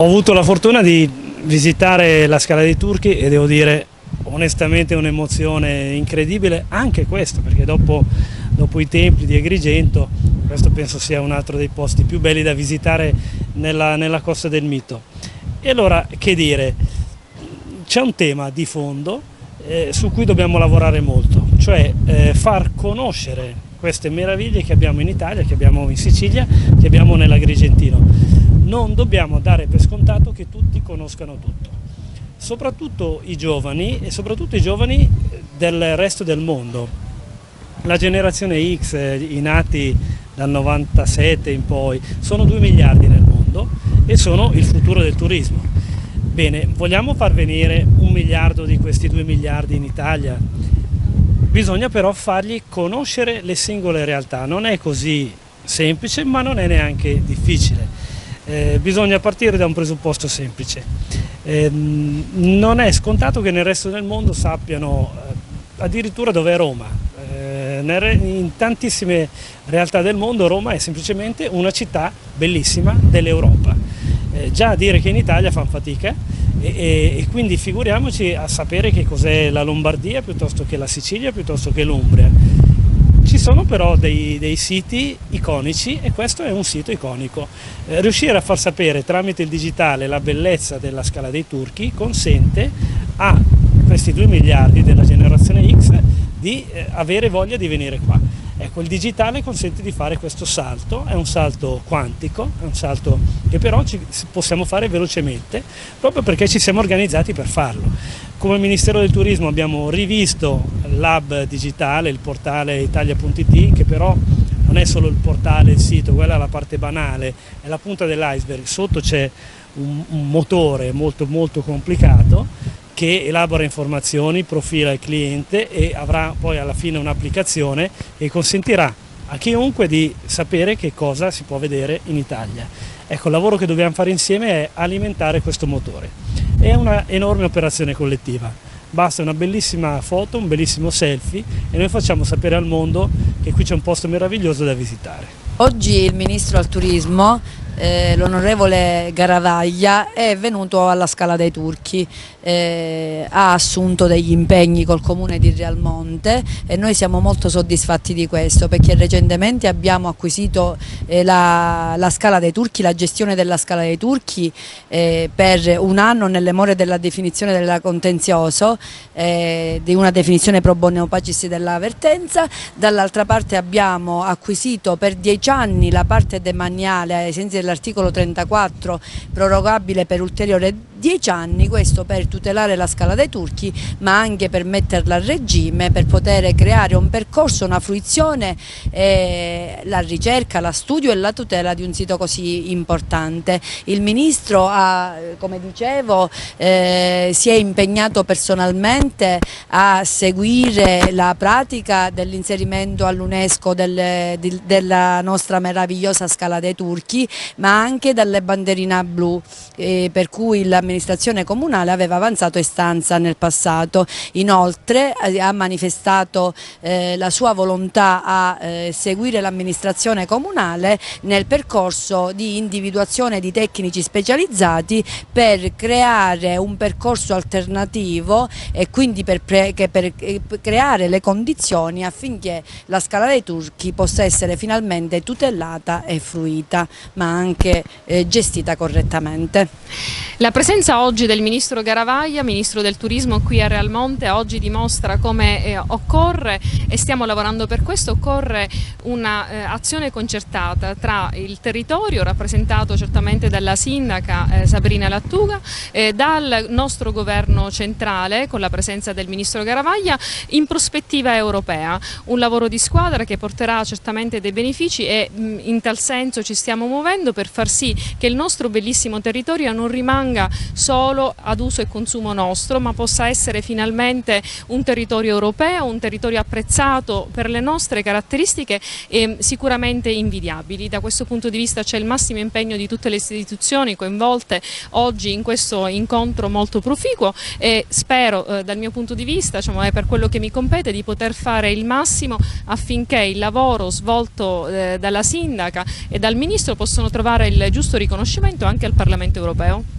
Ho avuto la fortuna di visitare la Scala dei Turchi e devo dire onestamente un'emozione incredibile, anche questo, perché dopo i templi di Agrigento, questo penso sia un altro dei posti più belli da visitare nella Costa del Mito. E allora, che dire, c'è un tema di fondo su cui dobbiamo lavorare molto, cioè far conoscere queste meraviglie che abbiamo in Italia, che abbiamo in Sicilia, che abbiamo nell'Agrigentino. Non dobbiamo dare per scontato che tutti conoscano tutto, soprattutto i giovani e soprattutto i giovani del resto del mondo. La generazione X, i nati dal 97 in poi, sono 2 miliardi nel mondo e sono il futuro del turismo. Bene, vogliamo far venire 1 miliardo di questi 2 miliardi in Italia? Bisogna però fargli conoscere le singole realtà, non è così semplice ma non è neanche difficile. Bisogna partire da un presupposto semplice. Non è scontato che nel resto del mondo sappiano addirittura dov'è Roma. In tantissime realtà del mondo Roma è semplicemente una città bellissima dell'Europa. Già a dire che in Italia fanno fatica e quindi figuriamoci a sapere che cos'è la Lombardia piuttosto che la Sicilia, piuttosto che l'Umbria. Ci sono però dei siti iconici e questo è un sito iconico. Riuscire a far sapere tramite il digitale la bellezza della Scala dei Turchi consente a questi 2 miliardi della generazione X di avere voglia di venire qua. Ecco, il digitale consente di fare questo salto, è un salto quantico, è un salto che però possiamo fare velocemente, proprio perché ci siamo organizzati per farlo. Come Ministero del Turismo abbiamo rivisto l'hub digitale, il portale italia.it, che però non è solo il portale, il sito, quella è la parte banale, è la punta dell'iceberg, sotto c'è un motore molto molto complicato che elabora informazioni, profila il cliente e avrà poi alla fine un'applicazione che consentirà a chiunque di sapere che cosa si può vedere in Italia. Ecco, il lavoro che dobbiamo fare insieme è alimentare questo motore. È una enorme operazione collettiva, basta una bellissima foto, un bellissimo selfie e noi facciamo sapere al mondo che qui c'è un posto meraviglioso da visitare. Oggi il Ministro al Turismo, l'onorevole Garavaglia, è venuto alla Scala dei Turchi, ha assunto degli impegni col comune di Realmonte e noi siamo molto soddisfatti di questo perché recentemente abbiamo acquisito la Scala dei Turchi, la gestione della Scala dei Turchi per un anno nelle more della definizione del contenzioso, di una definizione pro bono pacis della vertenza. Dall'altra parte abbiamo acquisito per 10 anni la parte demaniale ai sensi dell'articolo 34 prorogabile per ulteriore 10 anni, questo per tutelare la Scala dei Turchi ma anche per metterla a regime, per poter creare un percorso, una fruizione, la ricerca, la studio e la tutela di un sito così importante. Il Ministro come dicevo, si è impegnato personalmente a seguire la pratica dell'inserimento all'UNESCO della nostra meravigliosa Scala dei Turchi, ma anche dalle banderine blu, per cui l'amministrazione comunale aveva avanzato istanza nel passato. Inoltre ha manifestato la sua volontà a seguire l'amministrazione comunale nel percorso di individuazione di tecnici specializzati per creare un percorso alternativo e quindi per creare le condizioni affinché la Scala dei Turchi possa essere finalmente tutelata e fruita, ma anche gestita correttamente. La presenza oggi del Ministro Garavaglia, Ministro del Turismo qui a Realmonte, oggi dimostra come occorre, e stiamo lavorando per questo, occorre un'azione concertata tra il territorio, rappresentato certamente dalla sindaca Sabrina Lattuga, dal nostro governo centrale con la presenza del Ministro Garavaglia, in prospettiva europea. Un lavoro di squadra che porterà certamente dei benefici e in tal senso ci stiamo muovendo per far sì che il nostro bellissimo territorio non rimanga rimanga solo ad uso e consumo nostro, ma possa essere finalmente un territorio europeo, un territorio apprezzato per le nostre caratteristiche e sicuramente invidiabili. Da questo punto di vista c'è il massimo impegno di tutte le istituzioni coinvolte oggi in questo incontro molto proficuo e spero dal mio punto di vista, diciamo, per quello che mi compete, di poter fare il massimo affinché il lavoro svolto dalla sindaca e dal ministro possano trovare il giusto riconoscimento anche al Parlamento europeo.